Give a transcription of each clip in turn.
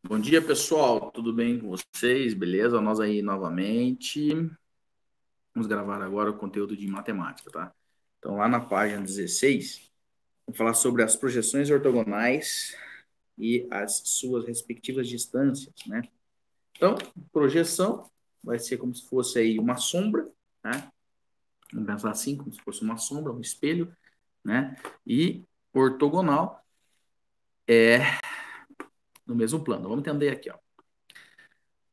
Bom dia, pessoal. Tudo bem com vocês? Beleza? Nós aí novamente. Vamos gravar agora o conteúdo de matemática, tá? Então, lá na página 16, vamos falar sobre as projeções ortogonais e as suas respectivas distâncias, né? Então, projeção vai ser como se fosse aí uma sombra, né? Vamos pensar assim, como se fosse uma sombra, um espelho, né? E ortogonal é no mesmo plano. Vamos entender aqui, ó.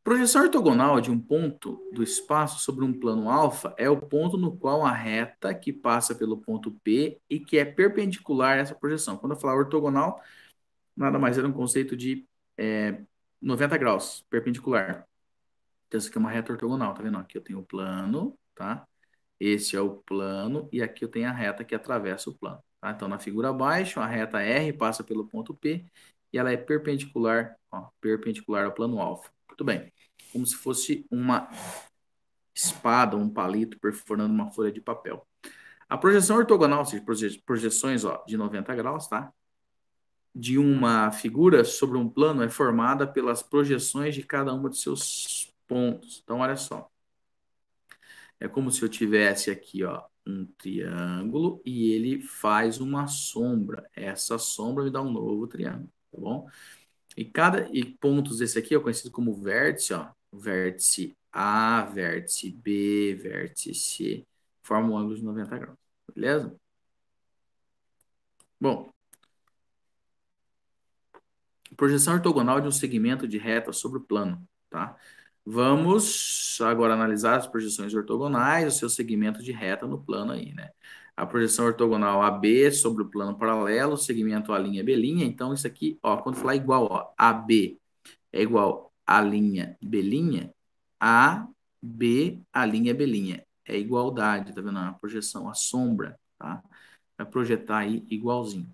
Projeção ortogonal de um ponto do espaço sobre um plano alfa é o ponto no qual a reta que passa pelo ponto P e que é perpendicular a essa projeção. Quando eu falar ortogonal, nada mais era um conceito de 90 graus, perpendicular. Então, isso aqui é uma reta ortogonal, tá vendo? Aqui eu tenho o plano, tá? Esse é o plano e aqui eu tenho a reta que atravessa o plano, tá? Então, na figura abaixo, a reta R passa pelo ponto P e ela é perpendicular, ó, perpendicular ao plano alfa. Muito bem. Como se fosse uma espada, um palito perfurando uma folha de papel. A projeção ortogonal, ou seja, projeções ó, de 90 graus, tá? De uma figura sobre um plano é formada pelas projeções de cada um de seus pontos. Então, olha só. É como se eu tivesse aqui, ó, um triângulo e ele faz uma sombra. Essa sombra me dá um novo triângulo, tá bom? E pontos desse aqui é conhecido como vértice, ó. Vértice A, vértice B, vértice C, formam um ângulo de 90 graus. Beleza? Bom, projeção ortogonal de um segmento de reta sobre o plano, tá? Vamos agora analisar as projeções ortogonais, o seu segmento de reta no plano aí, né? A projeção ortogonal AB sobre o plano paralelo, segmento A', B'. Então, isso aqui, ó, quando falar igual, ó, AB é igual a linha B', A, B, a linha B'. É igualdade, tá vendo? A projeção, a sombra, tá? Vai projetar aí igualzinho.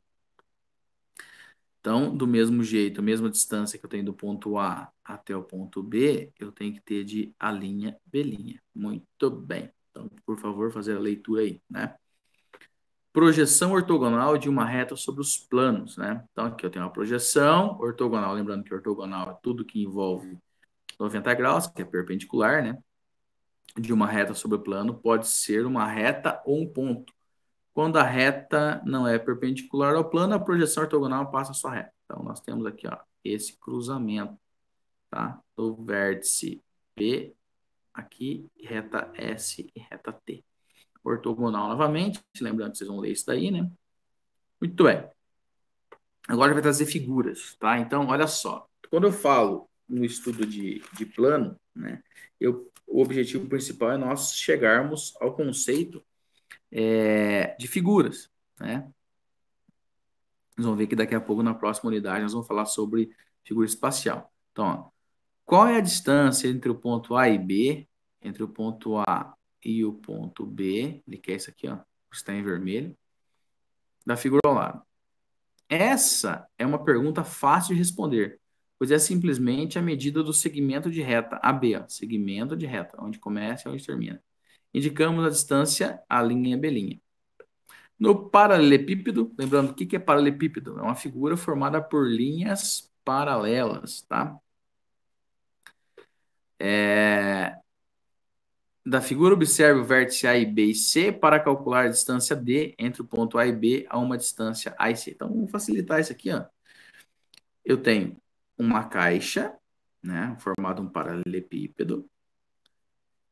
Então, do mesmo jeito, a mesma distância que eu tenho do ponto A até o ponto B, eu tenho que ter de A', B'. Muito bem. Então, por favor, fazer a leitura aí, né? Projeção ortogonal de uma reta sobre os planos, né? Então, aqui eu tenho uma projeção ortogonal, lembrando que ortogonal é tudo que envolve 90 graus, que é perpendicular, né? De uma reta sobre o plano, pode ser uma reta ou um ponto. Quando a reta não é perpendicular ao plano, a projeção ortogonal passa a sua reta. Então, nós temos aqui, ó, esse cruzamento, tá? Do vértice P aqui, reta S e reta T. Ortogonal novamente, lembrando que vocês vão ler isso daí, né? Muito bem. Agora vai trazer figuras, tá? Então, olha só. Quando eu falo no estudo de plano, né? O objetivo principal é nós chegarmos ao conceito de figuras, né? Nós vamos ver que daqui a pouco, na próxima unidade, nós vamos falar sobre figura espacial. Então, ó, qual é a distância entre o ponto A e B, entre o ponto A e o ponto B, ele quer isso aqui, ó, está em vermelho, da figura ao lado? Essa é uma pergunta fácil de responder, pois é simplesmente a medida do segmento de reta, AB, ó, segmento de reta, onde começa e onde termina. Indicamos a distância A', B'. No paralelepípedo, lembrando o que é paralelepípedo? É uma figura formada por linhas paralelas, tá? Da figura, observe o vértice A e B e C para calcular a distância D entre o ponto A e B a uma distância A e C. Então, vamos facilitar isso aqui, ó. Eu tenho uma caixa, né, formada um paralelepípedo.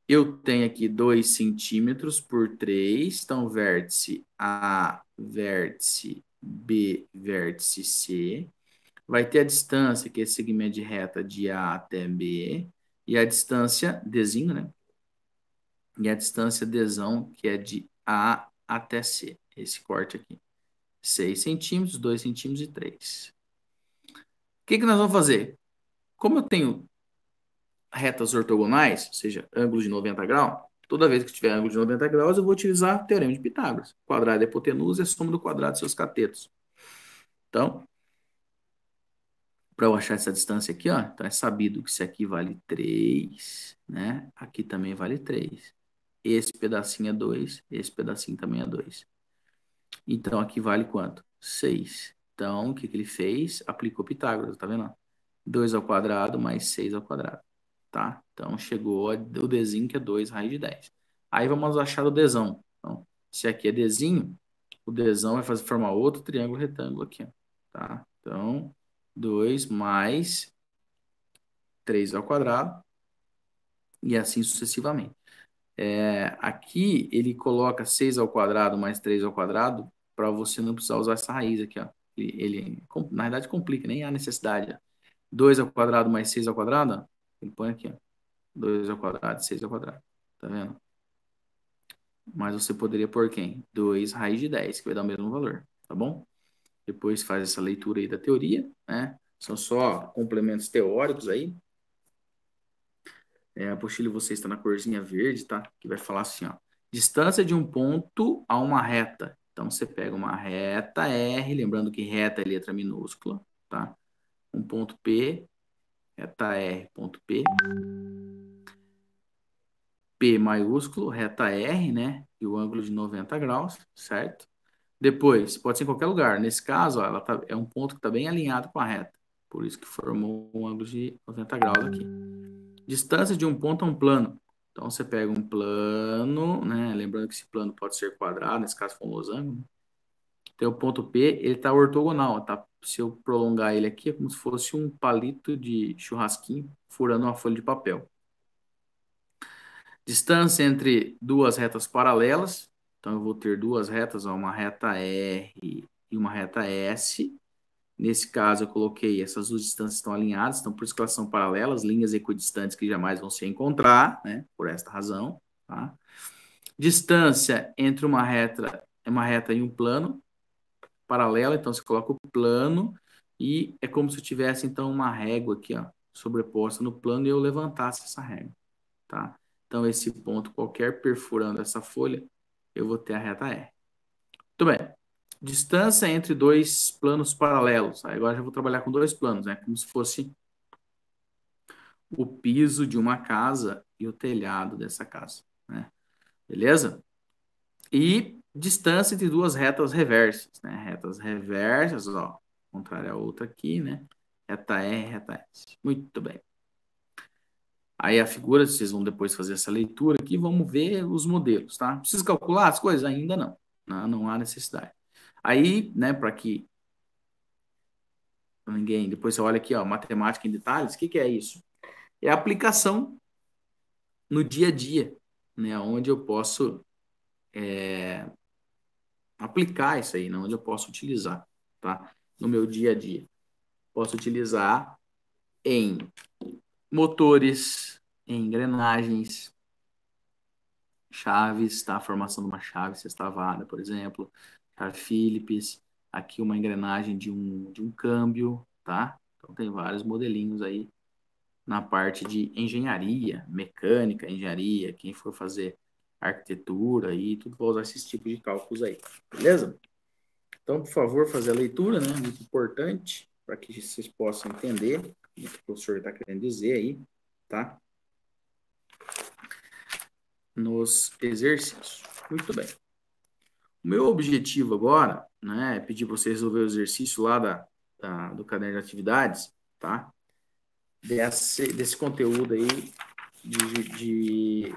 Eu tenho aqui 2 centímetros por 3, então vértice A, vértice B, vértice C. Vai ter a distância, que é esse segmento de reta de A até B, e a distância, Dzinho, né? E a distância Dzão, que é de A até C. Esse corte aqui. 6 centímetros, 2 centímetros e 3. O que nós vamos fazer? Como eu tenho retas ortogonais, ou seja, ângulos de 90 graus, toda vez que tiver ângulo de 90 graus, eu vou utilizar o teorema de Pitágoras. Quadrado da hipotenusa é a soma do quadrado de seus catetos. Então, para eu achar essa distância aqui, ó, então é sabido que isso aqui vale 3, né? Aqui também vale 3. Esse pedacinho é 2, esse pedacinho também é 2. Então, aqui vale quanto? 6. Então, o que ele fez? Aplicou Pitágoras, tá vendo? 2 ao quadrado mais 6 ao quadrado, tá? Então, chegou o Dzinho, que é 2 raiz de 10. Aí, vamos achar o Dzão. Então, se aqui é Dzinho, o Dzão vai formar outro triângulo retângulo aqui, ó, tá? Então, 2 mais 3 ao quadrado e assim sucessivamente. Aqui, ele coloca 6 ao quadrado mais 3 ao quadrado para você não precisar usar essa raiz aqui, ó. Na verdade, complica, nem há necessidade, ó. 2 ao quadrado mais 6 ao quadrado, ó, ele põe aqui, ó. 2 ao quadrado, 6 ao quadrado. Tá vendo? Mas você poderia pôr quem? 2 raiz de 10, que vai dar o mesmo valor, tá bom? Depois faz essa leitura aí da teoria, né? São só complementos teóricos aí. A apostila de vocês está na corzinha verde, tá? Que vai falar assim, ó. Distância de um ponto a uma reta. Então, você pega uma reta R, lembrando que reta é letra minúscula, tá? Um ponto P, reta R, ponto P. P maiúsculo, reta R, né? E o ângulo de 90 graus, certo? Depois, pode ser em qualquer lugar. Nesse caso, ó, é um ponto que está bem alinhado com a reta. Por isso que formou um ângulo de 90 graus aqui. Distância de um ponto a um plano. Então, você pega um plano, né? Lembrando que esse plano pode ser quadrado, nesse caso, for um losango. Né? Tem o ponto P, ele está ortogonal, tá? Se eu prolongar ele aqui, é como se fosse um palito de churrasquinho furando uma folha de papel. Distância entre duas retas paralelas. Então, eu vou ter duas retas, ó, uma reta R e uma reta S. Nesse caso, eu coloquei essas duas distâncias estão alinhadas, então por isso que elas são paralelas, linhas equidistantes que jamais vão se encontrar, né? Por esta razão, tá? Distância entre uma reta e um plano paralela, então você coloca o plano e é como se eu tivesse então uma régua aqui, ó, sobreposta no plano e eu levantasse essa régua, tá? Então esse ponto qualquer perfurando essa folha, eu vou ter a reta R. Muito bem. Distância entre dois planos paralelos. Aí agora já vou trabalhar com dois planos, né? Como se fosse o piso de uma casa e o telhado dessa casa, né? Beleza? E distância entre duas retas reversas, né? Retas reversas, ó, contrária a outra aqui, né? Reta R, reta S. Muito bem. Aí a figura, vocês vão depois fazer essa leitura aqui, vamos ver os modelos, tá? Precisa calcular as coisas? Ainda não. Não há necessidade. Aí, né, para que ninguém, depois você olha aqui, ó, matemática em detalhes, o que é isso? É a aplicação no dia a dia, né, onde eu posso aplicar isso aí, né, onde eu posso utilizar, tá? No meu dia a dia. Posso utilizar em motores, em engrenagens, chaves, tá? A formação de uma chave sextavada, por exemplo, chave Phillips, aqui uma engrenagem de um câmbio, tá? Então tem vários modelinhos aí na parte de engenharia, mecânica, engenharia, quem for fazer arquitetura e tudo vai usar esses tipos de cálculos aí, beleza? Então, por favor, fazer a leitura, né? Muito importante para que vocês possam entender o que o professor está querendo dizer aí, tá? Nos exercícios. Muito bem. O meu objetivo agora, né, é pedir para você resolver o exercício lá do caderno de atividades, tá? Desse conteúdo aí de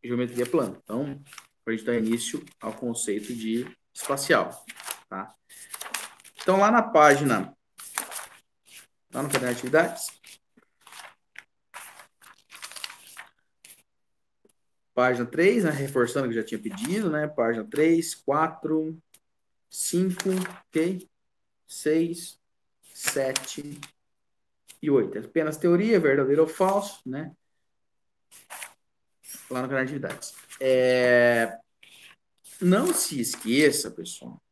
geometria plana. Então, para a gente dar início ao conceito de espacial, tá? Então, lá na página, lá no caderno de atividades, página 3, né, reforçando que já tinha pedido, né, página 3, 4, 5, ok? 6, 7 e 8. É apenas teoria, verdadeiro ou falso, né? Lá no caderno de atividades. Não se esqueça, pessoal,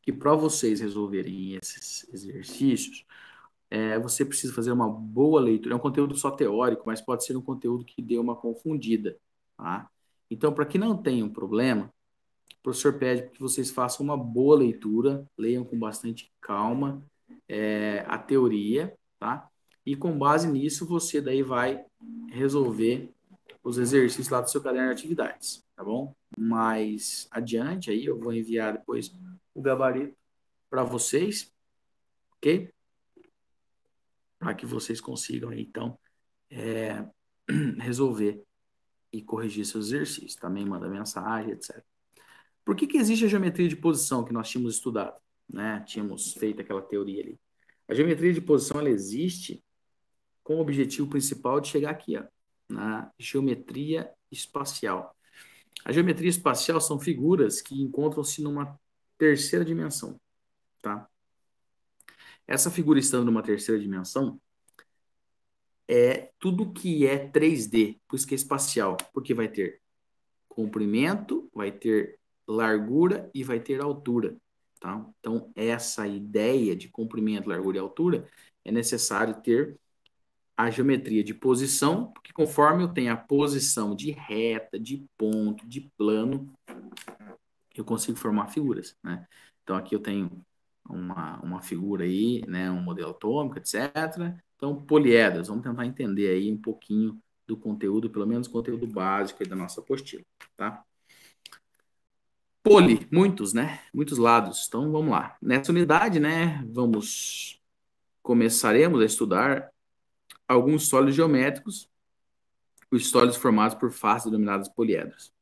que para vocês resolverem esses exercícios, você precisa fazer uma boa leitura. É um conteúdo só teórico, mas pode ser um conteúdo que dê uma confundida, tá? Então, para que não tenha um problema, o professor pede que vocês façam uma boa leitura, leiam com bastante calma a teoria, tá? E com base nisso, você daí vai resolver os exercícios lá do seu caderno de atividades, tá bom? Mais adiante aí, eu vou enviar depois o gabarito para vocês, ok? que vocês consigam, então, resolver e corrigir seus exercícios. Também manda mensagem, etc. Por que existe a geometria de posição que nós tínhamos estudado? Né? Tínhamos feito aquela teoria ali. A geometria de posição ela existe com o objetivo principal de chegar aqui, ó, na geometria espacial. A geometria espacial são figuras que encontram-se numa terceira dimensão, tá? Essa figura estando numa terceira dimensão é tudo que é 3D, por isso que é espacial, porque vai ter comprimento, vai ter largura e vai ter altura, tá? Então, essa ideia de comprimento, largura e altura é necessário ter a geometria de posição, porque conforme eu tenho a posição de reta, de ponto, de plano, eu consigo formar figuras, né? Então, aqui eu tenho uma figura aí, né? Um modelo atômico, etc. Então, poliedros, vamos tentar entender aí um pouquinho do conteúdo, pelo menos o conteúdo básico aí da nossa apostila, tá? Poli, muitos, né? Muitos lados. Então, vamos lá. Nessa unidade, né? Começaremos a estudar alguns sólidos geométricos, os sólidos formados por faces denominadas poliedros.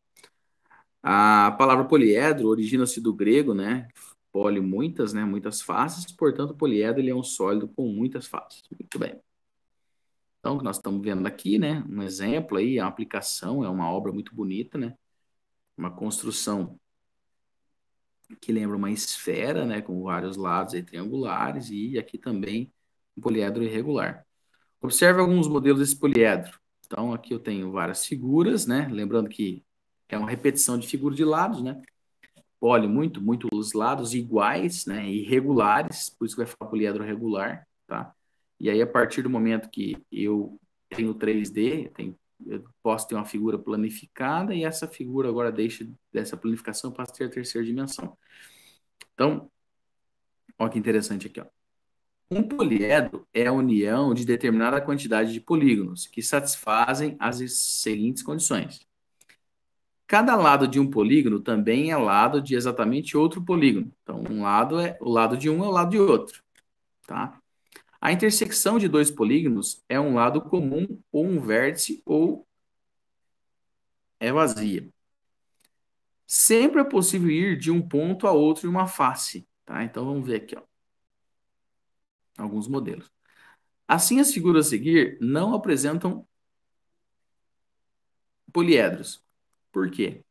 A palavra poliedro origina-se do grego, né? Poli, muitas, né? Muitas faces, portanto, poliedro ele é um sólido com muitas faces. Muito bem. Então, o que nós estamos vendo aqui, né? Um exemplo aí, a aplicação, é uma obra muito bonita, né? Uma construção que lembra uma esfera, né? Com vários lados aí triangulares e aqui também um poliedro irregular. Observe alguns modelos desse poliedro. Então, aqui eu tenho várias figuras, né? Lembrando que é uma repetição de figuras de lados, né? Poli, muitos lados iguais, né? Irregulares, por isso que vai ficar poliedro regular, tá? E aí, a partir do momento que eu tenho 3D, eu posso ter uma figura planificada e essa figura agora deixa dessa planificação para ter a terceira dimensão. Então, olha que interessante aqui, ó. Um poliedro é a união de determinada quantidade de polígonos que satisfazem as seguintes condições. Cada lado de um polígono também é lado de exatamente outro polígono. Então, o lado de um é o lado de outro, tá? A intersecção de dois polígonos é um lado comum ou um vértice ou é vazia. Sempre é possível ir de um ponto a outro em uma face, tá? Então, vamos ver aqui, ó, alguns modelos. Assim, as figuras a seguir não apresentam poliedros. Por quê?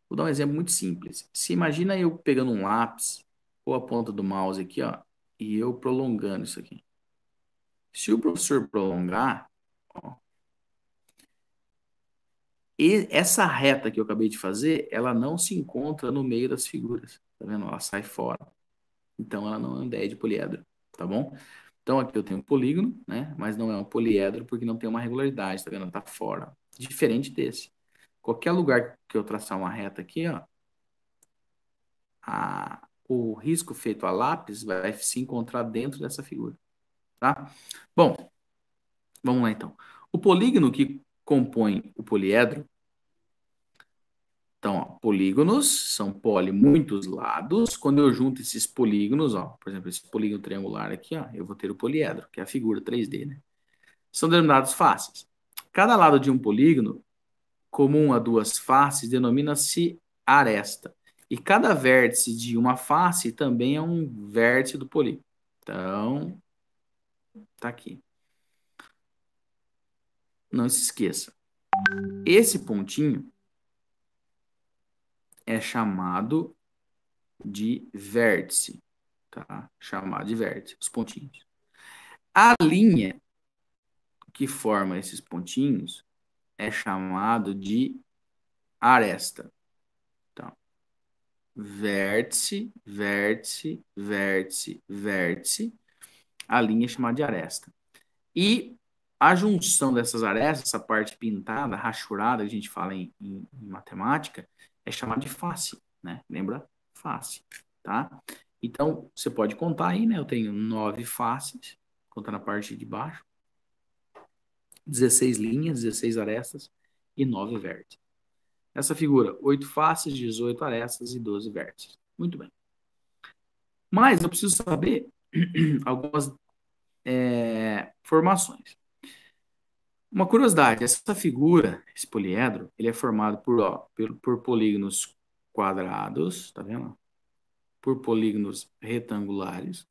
Vou dar um exemplo muito simples. Se imagina eu pegando um lápis ou a ponta do mouse aqui, ó, e eu prolongando isso aqui. Se o professor prolongar, ó, e essa reta que eu acabei de fazer, ela não se encontra no meio das figuras. Tá vendo? Ela sai fora. Então, ela não é uma ideia de poliedro, tá bom? Então, aqui eu tenho um polígono, né? Mas não é um poliedro porque não tem uma regularidade, tá vendo? Tá fora. Diferente desse. Qualquer lugar que eu traçar uma reta aqui, ó, o risco feito a lápis vai se encontrar dentro dessa figura, tá? Bom, vamos lá então. O polígono que compõe o poliedro, então, ó, polígonos são poli, muitos lados. Quando eu junto esses polígonos, ó, por exemplo, esse polígono triangular aqui, ó, eu vou ter o poliedro, que é a figura 3D, né? São denominados faces. Cada lado de um polígono comum a duas faces denomina-se aresta. E cada vértice de uma face também é um vértice do polígono. Então, tá aqui. Não se esqueça. Esse pontinho é chamado de vértice, tá? Chamado de vértice, os pontinhos. A linha que forma esses pontinhos é chamado de aresta. Então, vértice, vértice, vértice, vértice. A linha é chamada de aresta. E a junção dessas arestas, essa parte pintada, rachurada, que a gente fala em matemática, é chamada de face, né? Lembra? Face, tá? Então, você pode contar aí, né? Eu tenho 9 faces, contando a parte de baixo, 16 linhas, 16 arestas e 9 vértices. Essa figura, 8 faces, 18 arestas e 12 vértices. Muito bem. Mas eu preciso saber algumas formações. Uma curiosidade, essa figura, esse poliedro, ele é formado por polígonos quadrados, tá vendo? Por polígonos retangulares,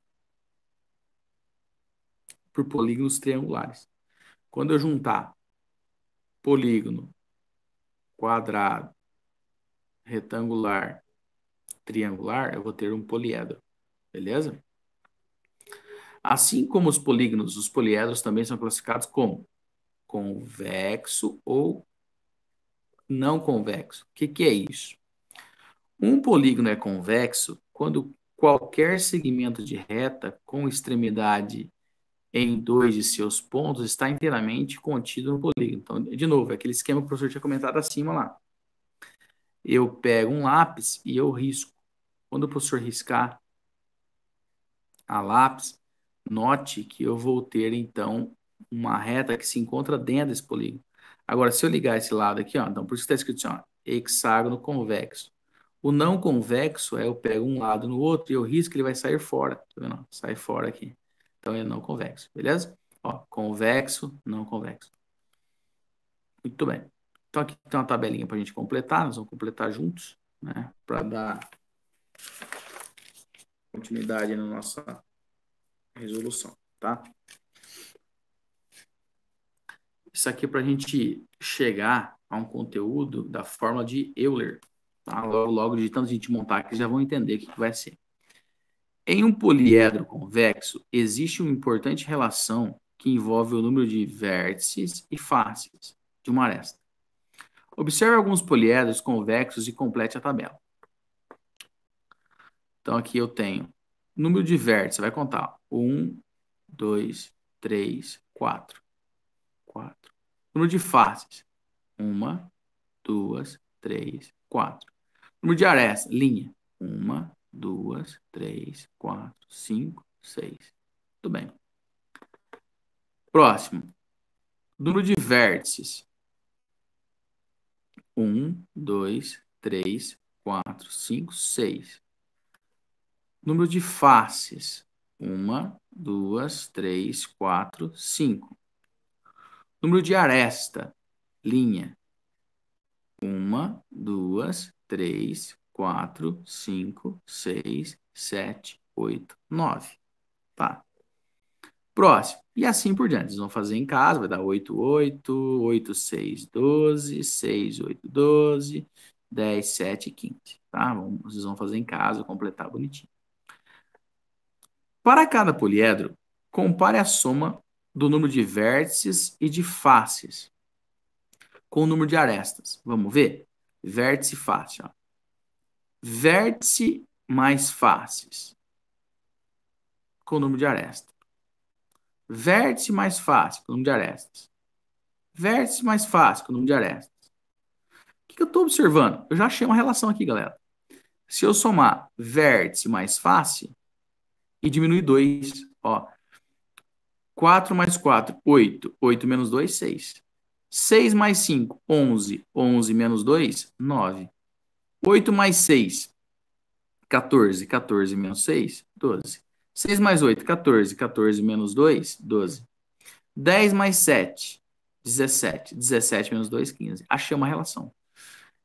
por polígonos triangulares. Quando eu juntar polígono, quadrado, retangular, triangular, eu vou ter um poliedro, beleza? Assim como os poliedros também são classificados como convexo ou não convexo. O que é isso? Um polígono é convexo quando qualquer segmento de reta com extremidade em dois de seus pontos está inteiramente contido no polígono. Então, de novo, é aquele esquema que o professor tinha comentado acima lá. Eu pego um lápis e eu risco. Quando o professor riscar a lápis, note que eu vou ter, então, uma reta que se encontra dentro desse polígono. Agora, se eu ligar esse lado aqui, ó, então por isso que está escrito assim, ó, hexágono convexo. O não convexo é eu pego um lado no outro e eu risco, ele vai sair fora. Tá vendo? Sai fora aqui. Então, é não convexo, beleza? Ó, convexo, não convexo. Muito bem. Então, aqui tem uma tabelinha para a gente completar. Nós vamos completar juntos, né? Para dar continuidade na nossa resolução, tá? Isso aqui é para a gente chegar a um conteúdo da fórmula de Euler, tá? Logo de tanto a gente montar aqui, já vão entender o que vai ser. Em um poliedro convexo, existe uma importante relação que envolve o número de vértices e faces de uma aresta. Observe alguns poliedros convexos e complete a tabela. Então, aqui eu tenho número de vértices, vai contar. 1, 2, 3, 4. 4. Número de faces. 1, 2, 3, 4. Número de arestas, linha. 1, 2, 3, 4, 5, 6. Tudo bem. Próximo. Número de vértices. 1, 2, 3, 4, 5, 6. Número de faces. 1, 2, 3, 4, 5. Número de aresta. Linha. 1, 2, 3, 4, 5, 6, 7, 8, 9. Tá. Próximo. E assim por diante. Vocês vão fazer em casa, vai dar 8, 8, 8, 6, 12, 6, 8, 12, 10, 7, 15. Tá? Vocês vão fazer em casa, completar bonitinho. Para cada poliedro, compare a soma do número de vértices e de faces com o número de arestas. Vamos ver? Vértice e face. Ó. Vértice mais faces com o número de arestas. Vértice mais face com o número de arestas. Vértice mais face com o número de arestas. O que eu estou observando? Eu já achei uma relação aqui, galera. Se eu somar vértice mais face e diminuir 2, ó. 4 mais 4, 8. 8 menos 2, 6. 6 mais 5, 11. 11 menos 2, 9. 8 mais 6, 14. 14 menos 6, 12. 6 mais 8, 14. 14 menos 2, 12. 10 mais 7, 17. 17 menos 2, 15. Achei uma relação.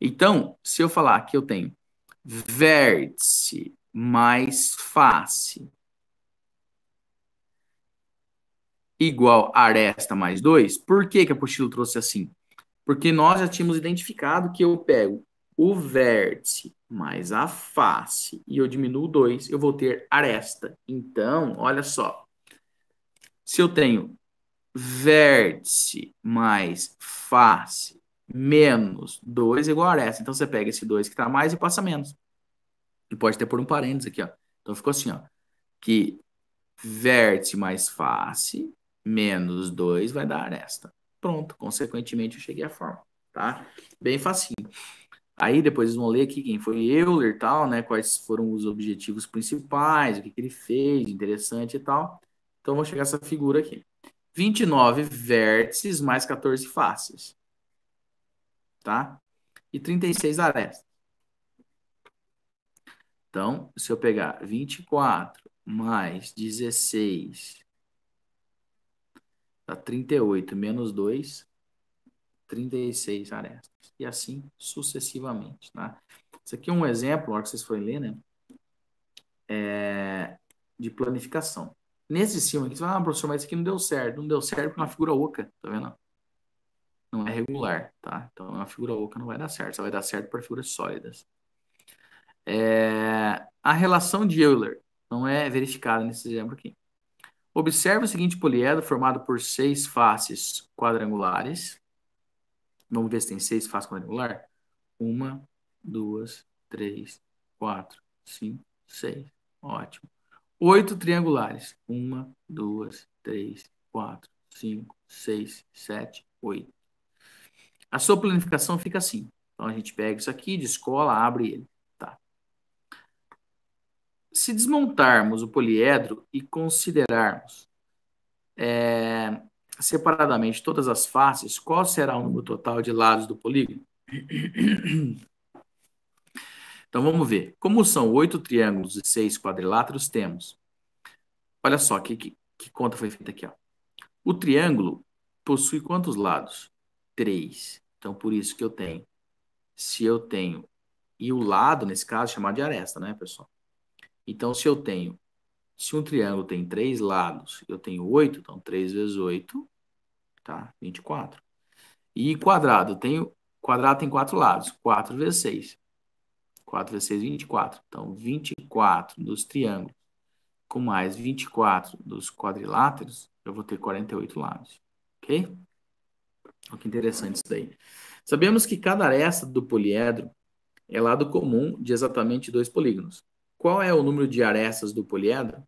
Então, se eu falar que eu tenho vértice mais face igual aresta mais 2, por que que a apostila trouxe assim? Porque nós já tínhamos identificado que eu pego o vértice mais a face e eu diminuo 2, eu vou ter aresta. Então, olha só. Se eu tenho vértice mais face menos 2 igual a aresta. Então, você pega esse 2 que está mais e passa menos. E pode até por um parênteses aqui, ó. Então, ficou assim, ó. Que vértice mais face menos 2 vai dar aresta. Pronto. Consequentemente, eu cheguei à forma, tá? Bem facinho. Aí, depois eles vão ler aqui quem foi Euler e tal, né? Quais foram os objetivos principais, o que ele fez, interessante e tal. Então, vou chegar a essa figura aqui. 29 vértices mais 14 faces. Tá? E 36 arestas. Então, se eu pegar 24 mais 16 Dá 38 menos 2, 36 arestas. E assim sucessivamente, tá? Isso aqui é um exemplo, na hora que vocês forem ler, né? De planificação. Nesse cima aqui, você fala, professor, mas isso aqui não deu certo. Não deu certo porque é uma figura oca, tá vendo? Não é regular, tá? Então, uma figura oca não vai dar certo. Só vai dar certo para figuras sólidas. A relação de Euler não é verificada nesse exemplo aqui. Observe o seguinte poliedro formado por 6 faces quadrangulares. Vamos ver se tem 6 faces quadrangulares. 1, 2, 3, 4, 5, 6. Ótimo. 8 triangulares. 1, 2, 3, 4, 5, 6, 7, 8. A sua planificação fica assim. Então, a gente pega isso aqui, descola, abre ele. Tá. Se desmontarmos o poliedro e considerarmos separadamente todas as faces, qual será o número total de lados do polígono? Então, vamos ver. Como são 8 triângulos e 6 quadriláteros, temos. Olha só que conta foi feita aqui. Ó. O triângulo possui quantos lados? 3. Então, por isso que eu tenho. Se eu tenho... E o lado, nesse caso, é chamado de aresta, né, pessoal? Então, se eu tenho... Se um triângulo tem 3 lados, eu tenho 8, então 3 vezes 8, tá? 24. E quadrado, quadrado tem 4 lados, 4 vezes 6. 4 vezes 6, 24. Então, 24 dos triângulos com mais 24 dos quadriláteros, eu vou ter 48 lados. Ok? Olha que interessante isso daí. Sabemos que cada aresta do poliedro é lado comum de exatamente 2 polígonos. Qual é o número de arestas do poliedro?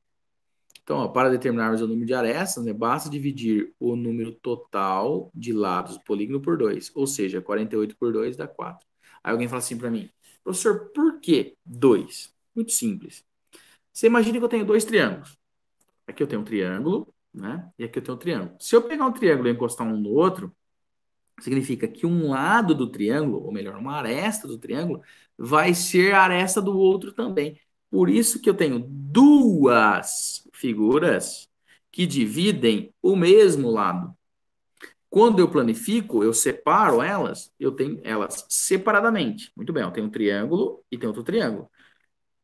Então, ó, para determinarmos o número de arestas, né, basta dividir o número total de lados do polígono por 2, ou seja, 48 por 2 dá 4. Aí alguém fala assim para mim, professor, por que 2? Muito simples. Você imagina que eu tenho 2 triângulos. Aqui eu tenho um triângulo, né? E aqui eu tenho um triângulo. Se eu pegar um triângulo e encostar um no outro, significa que um lado do triângulo, ou melhor, uma aresta do triângulo, vai ser a aresta do outro também. Por isso que eu tenho duas figuras que dividem o mesmo lado. Quando eu planifico, eu separo elas, eu tenho elas separadamente. Muito bem, eu tenho um triângulo e tenho outro triângulo.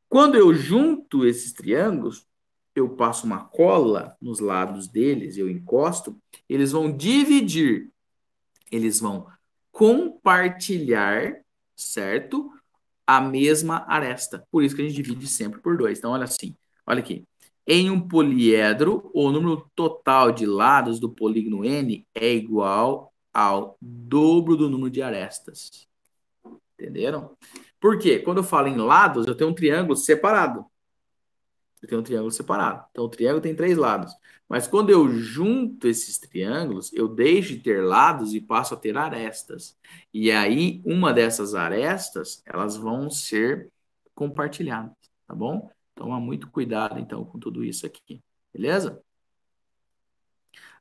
Quando eu junto esses triângulos, eu passo uma cola nos lados deles, eu encosto, eles vão dividir, eles vão compartilhar, certo? A mesma aresta. Por isso que a gente divide sempre por 2. Então, olha assim, olha aqui. Em um poliedro, o número total de lados do polígono N é igual ao dobro do número de arestas. Entenderam? Por quê? Quando eu falo em lados, eu tenho um triângulo separado. Eu tenho um triângulo separado. Então, o triângulo tem 3 lados. Mas quando eu junto esses triângulos, eu deixo de ter lados e passo a ter arestas. E aí, uma dessas arestas, elas vão ser compartilhadas, tá bom? Toma muito cuidado, então, com tudo isso aqui. Beleza?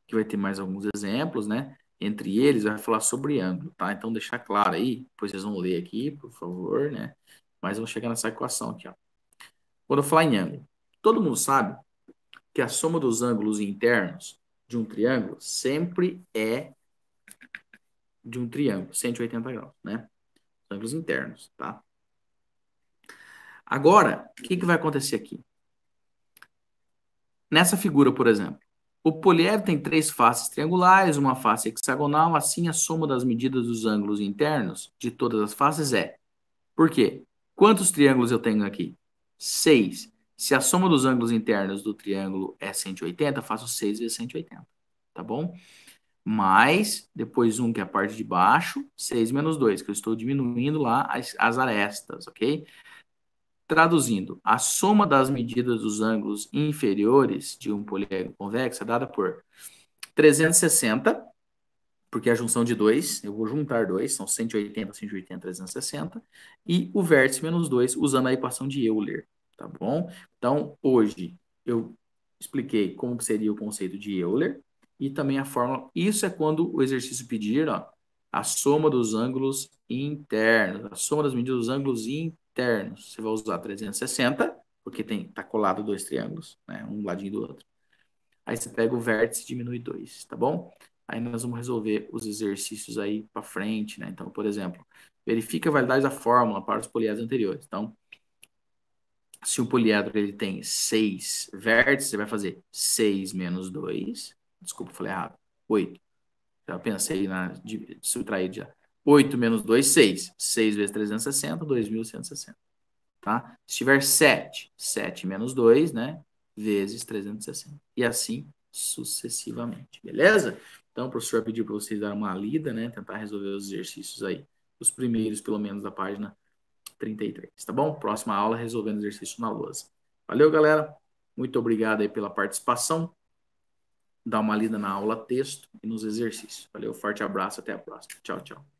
Aqui vai ter mais alguns exemplos, né? Entre eles, vai falar sobre ângulo, tá? Então, deixar claro aí, depois vocês vão ler aqui, por favor, né? Mas vamos chegar nessa equação aqui, ó. Quando eu falar em ângulo, todo mundo sabe que a soma dos ângulos internos de um triângulo sempre é de um triângulo, 180 graus, né? Ângulos internos, tá? Agora, o que vai acontecer aqui? Nessa figura, por exemplo, o poliedro tem 3 faces triangulares, uma face hexagonal, assim a soma das medidas dos ângulos internos de todas as faces é. Por quê? Quantos triângulos eu tenho aqui? 6. Se a soma dos ângulos internos do triângulo é 180, eu faço 6 vezes 180, tá bom? Mais, depois que é a parte de baixo, 6 menos 2, que eu estou diminuindo lá as arestas, ok? Traduzindo, a soma das medidas dos ângulos inferiores de um poliedro convexo é dada por 360, porque é a junção de 2, eu vou juntar 2, são 180, 180, 360, e o vértice menos 2, usando a equação de Euler, tá bom? Então, hoje, eu expliquei como seria o conceito de Euler, e também a fórmula. Isso é quando o exercício pedir, ó, a soma dos ângulos internos, a soma das medidas dos ângulos internos. Você vai usar 360, porque tá colado 2 triângulos, né, um ladinho do outro. Aí você pega o vértice e diminui 2, tá bom? Aí nós vamos resolver os exercícios aí para frente, né? Então, por exemplo, verifica a validade da fórmula para os poliedros anteriores. Então, se o poliedro ele tem 6 vértices, você vai fazer 6 menos 2. Desculpa, falei errado. 8. Já pensei na subtraída já. 8 menos 2, 6. 6 vezes 360, 2.160. Tá? Se tiver 7, 7 menos 2, né? Vezes 360. E assim sucessivamente. Beleza? Então, o professor pediu para vocês darem uma lida, né? Tentar resolver os exercícios aí. Os primeiros, pelo menos, da página 33, tá bom? Próxima aula, resolvendo exercício na lousa. Valeu, galera. Muito obrigado aí pela participação. Dá uma lida na aula texto e nos exercícios. Valeu, forte abraço, até a próxima. Tchau, tchau.